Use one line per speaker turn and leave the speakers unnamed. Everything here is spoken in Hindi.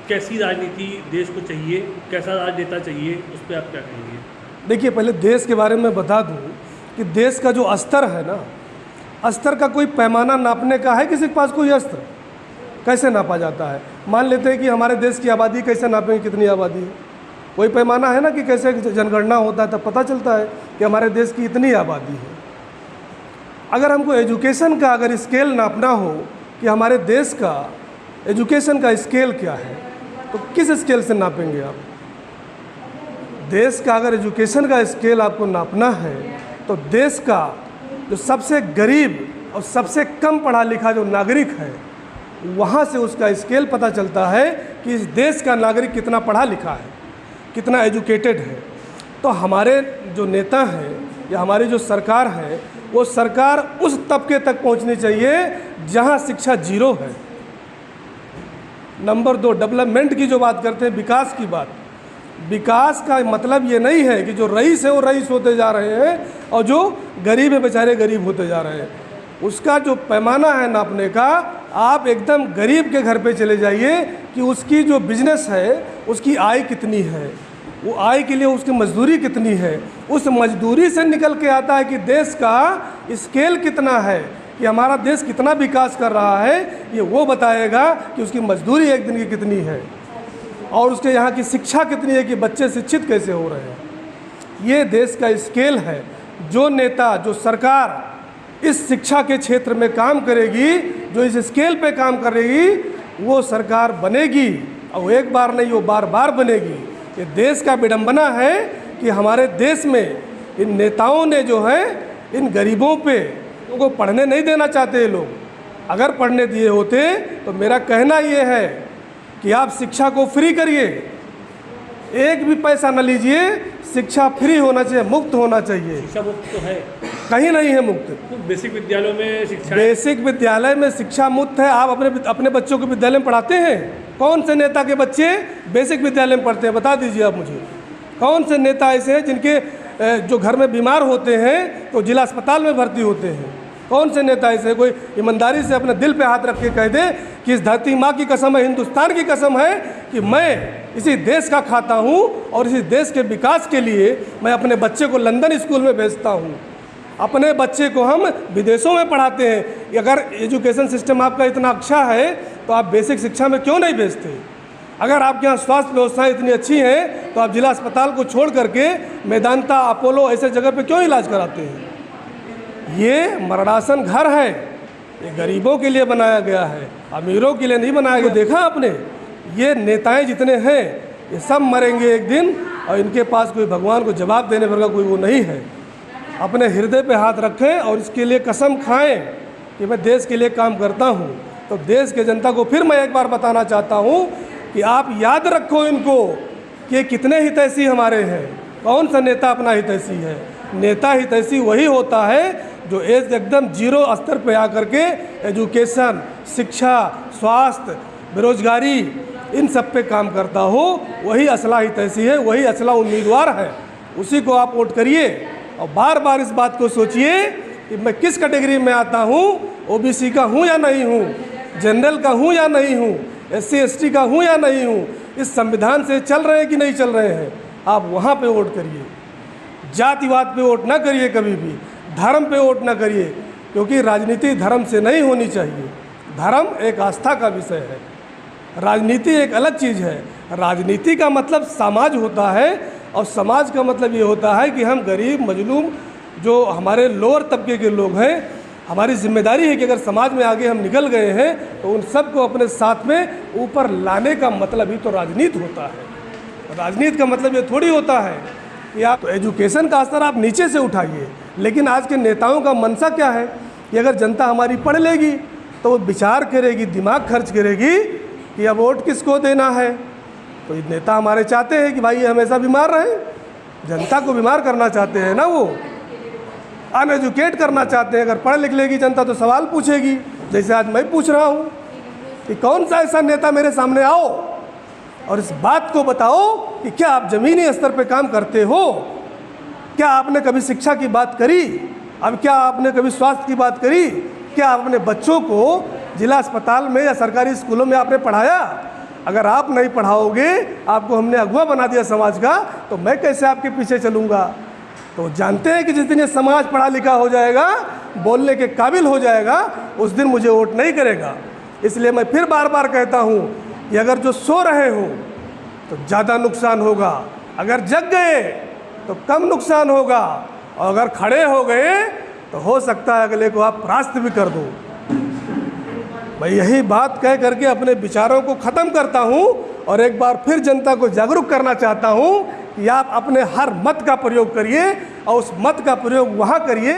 कैसी राजनीति देश को चाहिए, कैसा राजनेता चाहिए, उस पर आप क्या कहेंगे?
देखिए, पहले देश के बारे में बता दूं कि देश का जो स्तर है ना, स्तर का कोई पैमाना नापने का है किसी के पास? कोई अस्त्र कैसे नापा जाता है? मान लेते हैं कि हमारे देश की आबादी कैसे नापेंगे, कितनी आबादी है? कोई पैमाना है ना कि कैसे जनगणना होता है तब पता चलता है कि हमारे देश की इतनी आबादी है। अगर हमको एजुकेशन का अगर स्केल नापना हो कि हमारे देश का एजुकेशन का स्केल क्या है, तो किस स्केल से नापेंगे आप? देश का अगर एजुकेशन का स्केल आपको नापना है तो देश का जो सबसे गरीब और सबसे कम पढ़ा लिखा जो नागरिक है, वहाँ से उसका स्केल पता चलता है कि इस देश का नागरिक कितना पढ़ा लिखा है, कितना एजुकेटेड है। तो हमारे जो नेता हैं या हमारी जो सरकार है, वो सरकार उस तबके तक पहुंचनी चाहिए जहां शिक्षा जीरो है। नंबर 2, डेवलपमेंट की जो बात करते हैं, विकास की बात, विकास का मतलब ये नहीं है कि जो रईस है वो रईस होते जा रहे हैं और जो गरीब है बेचारे गरीब होते जा रहे हैं। उसका जो पैमाना है नापने का, आप एकदम गरीब के घर पे चले जाइए कि उसकी जो बिजनेस है उसकी आय कितनी है, वो आय के लिए उसकी मजदूरी कितनी है, उस मजदूरी से निकल के आता है कि देश का स्केल कितना है, कि हमारा देश कितना विकास कर रहा है, ये वो बताएगा कि उसकी मजदूरी एक दिन की कितनी है और उसके यहाँ की शिक्षा कितनी है, कि बच्चे शिक्षित कैसे हो रहे हैं। ये देश का स्केल है। जो नेता, जो सरकार इस शिक्षा के क्षेत्र में काम करेगी, जो इस स्केल पे काम करेगी, वो सरकार बनेगी और एक बार नहीं, वो बार बार बनेगी। ये देश का विडंबना है कि हमारे देश में इन नेताओं ने जो है इन गरीबों पे उनको पढ़ने नहीं देना चाहते ये लोग। अगर पढ़ने दिए होते तो मेरा कहना ये है कि आप शिक्षा को फ्री करिए, एक भी पैसा न लीजिए, शिक्षा फ्री होना चाहिए, मुफ्त होना चाहिए।
शिक्षा मुफ्त तो है,
कहीं नहीं है मुफ्त।
तो बेसिक विद्यालयों में शिक्षा,
बेसिक विद्यालय में शिक्षा मुफ्त है। आप अपने बच्चों को विद्यालय में पढ़ाते हैं? कौन से नेता के बच्चे बेसिक विद्यालय में पढ़ते हैं? बता दीजिए आप मुझे। कौन से नेता ऐसे हैं जिनके जो घर में बीमार होते हैं तो जिला अस्पताल में भर्ती होते हैं? कौन से नेता ऐसे? कोई ईमानदारी से अपने दिल पे हाथ रख के कह दे कि इस धरती माँ की कसम है, हिंदुस्तान की कसम है कि मैं इसी देश का खाता हूँ और इसी देश के विकास के लिए मैं अपने बच्चे को लंदन स्कूल में भेजता हूँ, अपने बच्चे को हम विदेशों में पढ़ाते हैं। अगर एजुकेशन सिस्टम आपका इतना अच्छा है तो आप बेसिक शिक्षा में क्यों नहीं भेजते? अगर आपके यहाँ स्वास्थ्य व्यवस्थाएं इतनी अच्छी हैं तो आप जिला अस्पताल को छोड़ करके मेदांता, अपोलो ऐसे जगह पे क्यों इलाज कराते हैं? ये मरणासन घर है, ये गरीबों के लिए बनाया गया है, अमीरों के लिए नहीं बनाया गया। देखा आपने, ये नेताएं जितने हैं ये सब मरेंगे एक दिन और इनके पास कोई भगवान को जवाब देने भर का कोई वो नहीं है। अपने हृदय पे हाथ रखें और इसके लिए कसम खाएं कि मैं देश के लिए काम करता हूँ। तो देश के जनता को फिर मैं एक बार बताना चाहता हूँ कि आप याद रखो इनको कि कितने हितैषी हमारे हैं। कौन सा नेता अपना हितैषी है? नेता हितैषी वही होता है जो एकदम जीरो स्तर पे आकर के एजुकेशन, शिक्षा, स्वास्थ्य, बेरोजगारी, इन सब पे काम करता हो। वही असला हितैषी है, वही असला उम्मीदवार है। उसी को आप वोट करिए और बार बार इस बात को सोचिए कि मैं किस कैटेगरी में आता हूँ, ओबीसी का हूँ या नहीं हूँ, जनरल का हूँ या नहीं हूँ, SC ST का हूँ या नहीं हूँ, इस संविधान से चल रहे हैं कि नहीं चल रहे हैं। आप वहाँ पे वोट करिए। जातिवाद पे वोट ना करिए, कभी भी धर्म पे वोट ना करिए, क्योंकि राजनीति धर्म से नहीं होनी चाहिए। धर्म एक आस्था का विषय है, राजनीति एक अलग चीज़ है। राजनीति का मतलब समाज होता है और समाज का मतलब ये होता है कि हम गरीब, मजलूम, जो हमारे लोअर तबके के लोग हैं, हमारी जिम्मेदारी है कि अगर समाज में आगे हम निकल गए हैं तो उन सबको अपने साथ में ऊपर लाने का मतलब ही तो राजनीति होता है। राजनीति का मतलब ये थोड़ी होता है कि आप तो एजुकेशन का स्तर आप नीचे से उठाइए। लेकिन आज के नेताओं का मनसा क्या है कि अगर जनता हमारी पढ़ लेगी तो वो विचार करेगी, दिमाग खर्च करेगी कि अब वोट किसको देना है। तो ये नेता हमारे चाहते हैं कि भाई ये हमेशा बीमार रहें, जनता को बीमार करना चाहते हैं ना, वो अनएजुकेट करना चाहते हैं। अगर पढ़ लिख लेगी जनता तो सवाल पूछेगी, जैसे आज मैं पूछ रहा हूँ कि कौन सा ऐसा नेता मेरे सामने आओ और इस बात को बताओ कि क्या आप ज़मीनी स्तर पे काम करते हो? क्या आपने कभी शिक्षा की बात करी? अब क्या आपने कभी स्वास्थ्य की बात करी? क्या आप अपने बच्चों को जिला अस्पताल में या सरकारी स्कूलों में आपने पढ़ाया? अगर आप नहीं पढ़ाओगे, आपको हमने अगुवा बना दिया समाज का, तो मैं कैसे आपके पीछे चलूँगा। तो जानते हैं कि जिस दिन ये समाज पढ़ा लिखा हो जाएगा, बोलने के काबिल हो जाएगा, उस दिन मुझे वोट नहीं करेगा। इसलिए मैं फिर बार बार कहता हूँ कि अगर जो सो रहे हो तो ज़्यादा नुकसान होगा, अगर जग गए तो कम नुकसान होगा, और अगर खड़े हो गए तो हो सकता है अगले को आप परास्त भी कर दो। मैं यही बात कह करके अपने विचारों को ख़त्म करता हूँ और एक बार फिर जनता को जागरूक करना चाहता हूँ कि आप अपने हर मत का प्रयोग करिए, और उस मत का प्रयोग वहाँ करिए